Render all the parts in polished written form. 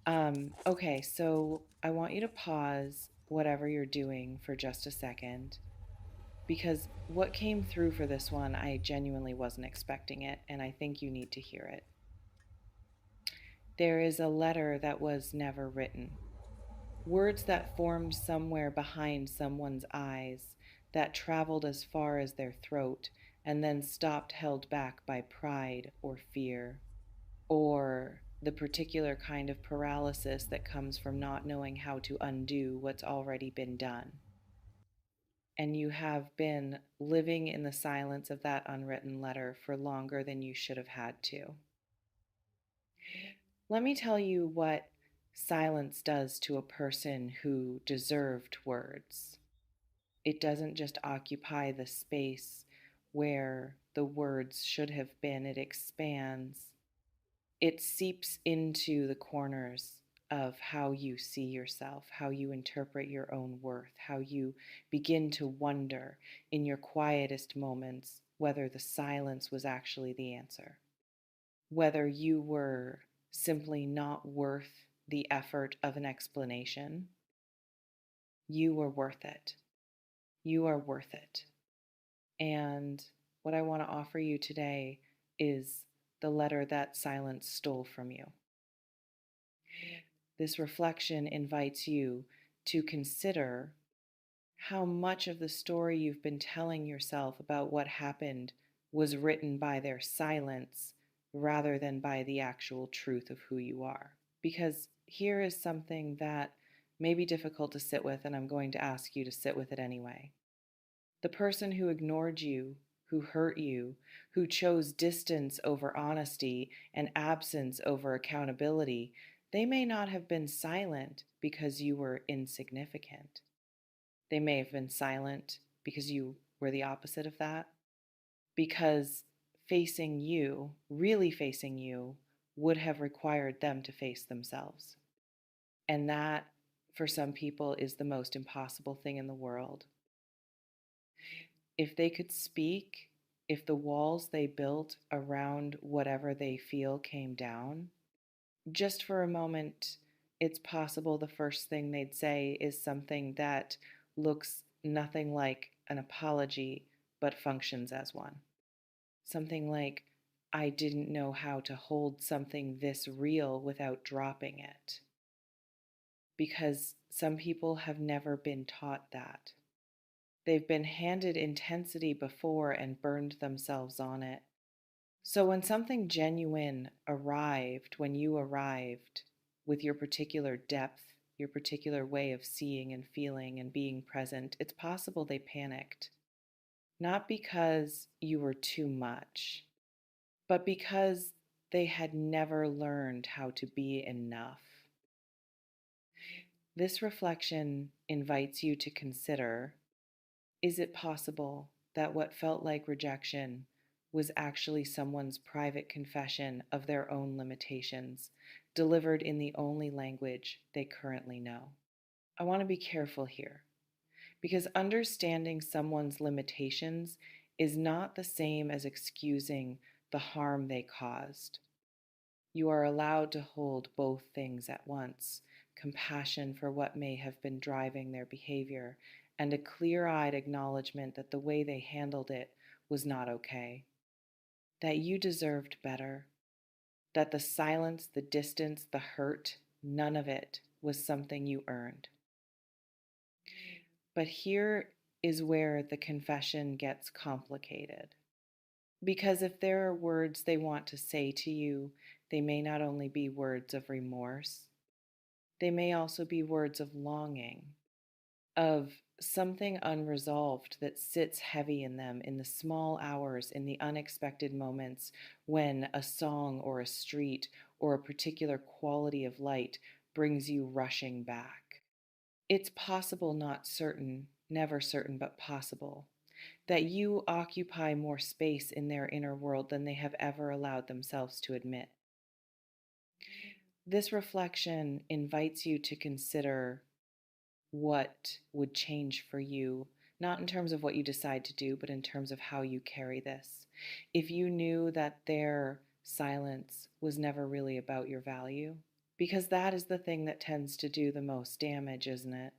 Okay, so I want you to pause whatever you're doing for just a second because what came through for this one, I genuinely wasn't expecting it, and I think you need to hear it. There is a letter that was never written, words that formed somewhere behind someone's eyes, that traveled as far as their throat, and then stopped, held back by pride or fear, or the particular kind of paralysis that comes from not knowing how to undo what's already been done. And you have been living in the silence of that unwritten letter for longer than you should have had to. Let me tell you what silence does to a person who deserved words. It doesn't just occupy the space where the words should have been, it expands. It seeps into the corners of how you see yourself, how you interpret your own worth, how you begin to wonder in your quietest moments whether the silence was actually the answer, whether you were simply not worth the effort of an explanation. You were worth it. You are worth it. And what I want to offer you today is the letter that silence stole from you. This reflection invites you to consider how much of the story you've been telling yourself about what happened was written by their silence rather than by the actual truth of who you are. Because here is something that may be difficult to sit with, and I'm going to ask you to sit with it anyway. The person who ignored you, who hurt you, who chose distance over honesty and absence over accountability, they may not have been silent because you were insignificant. They may have been silent because you were the opposite of that, because facing you, really facing you, would have required them to face themselves. And that, for some people, is the most impossible thing in the world. If they could speak, if the walls they built around whatever they feel came down, just for a moment, it's possible the first thing they'd say is something that looks nothing like an apology but functions as one. Something like, I didn't know how to hold something this real without dropping it. Because some people have never been taught that. They've been handed intensity before and burned themselves on it. So when something genuine arrived, when you arrived with your particular depth, your particular way of seeing and feeling and being present, it's possible they panicked. Not because you were too much, but because they had never learned how to be enough. This reflection invites you to consider, is it possible that what felt like rejection was actually someone's private confession of their own limitations, delivered in the only language they currently know? I want to be careful here because understanding someone's limitations is not the same as excusing the harm they caused. You are allowed to hold both things at once: compassion for what may have been driving their behavior, and a clear eyed acknowledgement that the way they handled it was not okay, that you deserved better, that the silence, the distance, the hurt, none of it was something you earned. But here is where the confession gets complicated. Because if there are words they want to say to you, they may not only be words of remorse, they may also be words of longing, of something unresolved that sits heavy in them in the small hours, in the unexpected moments when a song or a street or a particular quality of light brings you rushing back. It's possible, not certain, never certain, but possible, that you occupy more space in their inner world than they have ever allowed themselves to admit. This reflection invites you to consider what would change for you, not in terms of what you decide to do, but in terms of how you carry this. If you knew that their silence was never really about your value, Because that is the thing that tends to do the most damage, isn't it?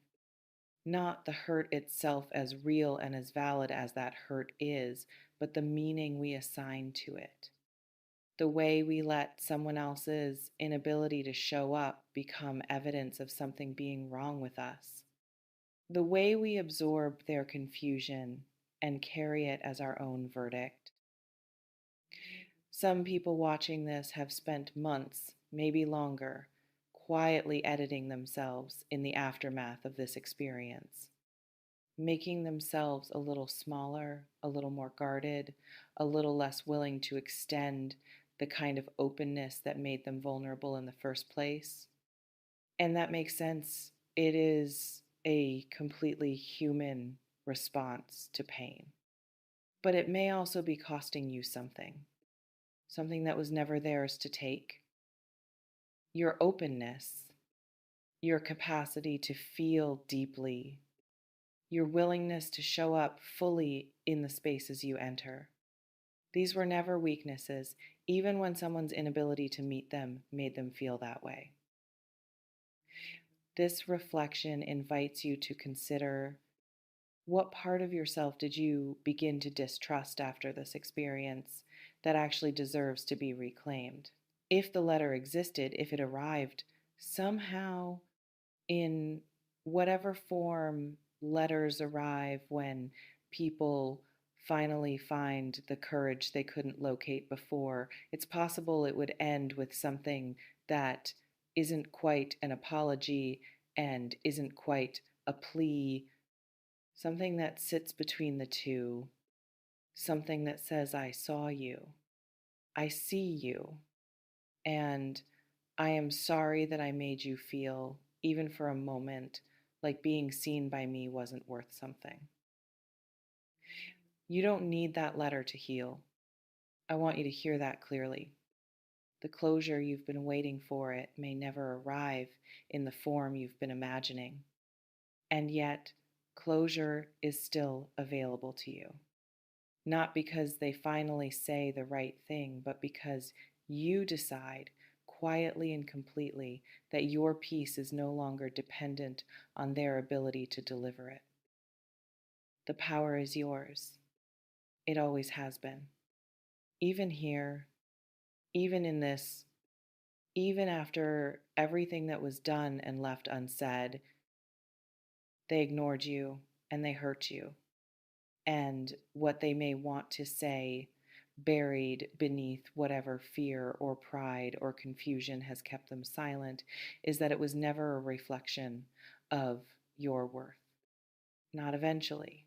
Not the hurt itself, as real and as valid as that hurt is, but the meaning we assign to it. The way we let someone else's inability to show up become evidence of something being wrong with us. The way we absorb their confusion and carry it as our own verdict. Some people watching this have spent months, maybe longer, quietly editing themselves in the aftermath of this experience, making themselves a little smaller, a little more guarded, a little less willing to extend the kind of openness that made them vulnerable in the first place. And that makes sense. It is a completely human response to pain. But it may also be costing you something, something that was never theirs to take. Your openness, your capacity to feel deeply, your willingness to show up fully in the spaces you enter. These were never weaknesses, even when someone's inability to meet them made them feel that way. This reflection invites you to consider, what part of yourself did you begin to distrust after this experience that actually deserves to be reclaimed? If the letter existed, if it arrived somehow in whatever form letters arrive when people finally find the courage they couldn't locate before, it's possible it would end with something that isn't quite an apology and isn't quite a plea, something that sits between the two, something that says, I saw you, I see you, and I am sorry that I made you feel, even for a moment, like being seen by me wasn't worth something. You don't need that letter to heal. I want you to hear that clearly. The closure you've been waiting for it may never arrive in the form you've been imagining, and yet closure is still available to you. Not because they finally say the right thing, but because you decide quietly and completely that your peace is no longer dependent on their ability to deliver it. The power is yours. It always has been. Even here, even in this, even after everything that was done and left unsaid, they ignored you and they hurt you. And what they may want to say, buried beneath whatever fear or pride or confusion has kept them silent, is that it was never a reflection of your worth. Not eventually.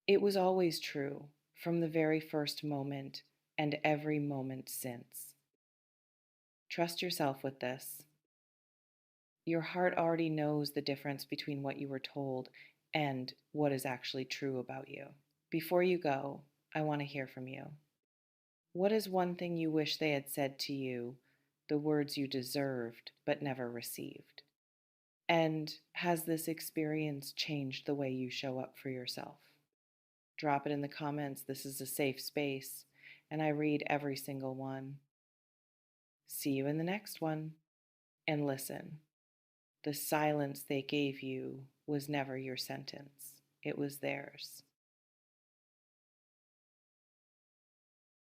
It was always true from the very first moment and every moment since. Trust yourself with this. Your heart already knows the difference between what you were told and what is actually true about you. Before you go, I want to hear from you. What is one thing you wish they had said to you, the words you deserved but never received? And has this experience changed the way you show up for yourself? Drop it in the comments. This is a safe space, and I read every single one. See you in the next one. And listen, the silence they gave you was never your sentence, it was theirs.